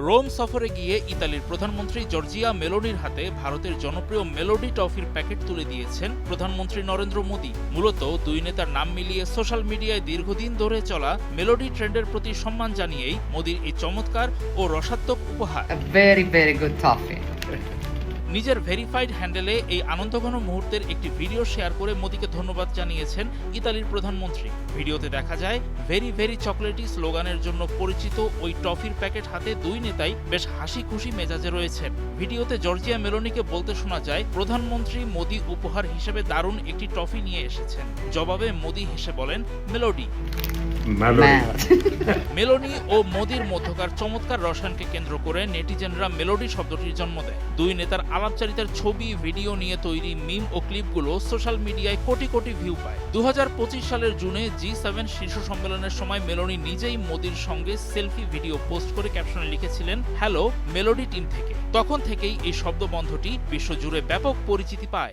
Rome সফরে গিয়ে ইতালির প্রধানমন্ত্রী জর্জিয়া মেলোনির হাতে ভারতের জনপ্রিয় মেলোডি টফির প্যাকেট তুলে দিয়েছেন প্রধানমন্ত্রী নরেন্দ্র মোদী। মূলত দুই নেতার নাম মিলিয়ে সোশ্যাল মিডিয়ায় দীর্ঘদিন ধরে চলা মেলোডি ট্রেন্ডের প্রতি সম্মান জানিয়েই মোদীর এই চমৎকার ও রসাত্মক উপহার। very good toffee. নিজের ভেরিফাইড হ্যান্ডেলে এই আনন্দঘন মুহূর্তের একটি ভিডিও শেয়ার করে মোদীকে ধন্যবাদ জানিয়েছেন ইতালির প্রধানমন্ত্রী। ভিডিওতে দেখা যায় ভেরি ভেরি চকলেটি স্লোগানের জন্য পরিচিত ওই টফির প্যাকেট হাতে দুই নেতাই বেশ হাসি খুশি মেজাজে রয়েছেন। ভিডিওতে জর্জিয়া মেলোনিকে বলতে শোনা যায়, প্রধানমন্ত্রী মোদী উপহার হিসেবে দারুণ একটি টফি নিয়ে এসেছেন। জবাবে মোদী হেসে বলেন, মেলোডি। মেলোনি ও মোদীর মধ্যকার চমৎকার রসায়নকে কেন্দ্র করে নেটিজেনরা মেলোডি শব্দটির জন্ম দেয়। দুই নেতার আলাপচারিতার ছবি, ভিডিও নিয়ে তৈরি মিম ও ক্লিপগুলো সোশ্যাল মিডিয়ায় কোটি কোটি ভিউ পায়। 2025 সালের জুনে G7 শীর্ষ সম্মেলনের সময় মেলোনি নিজেই মোদীর সঙ্গে সেলফি ভিডিও পোস্ট করে ক্যাপশনে লিখেছিলেন, হ্যালো মেলোডি টিম থেকে। তখন থেকেই এই শব্দবন্ধটি বিশ্বজুড়ে ব্যাপক পরিচিতি পায়।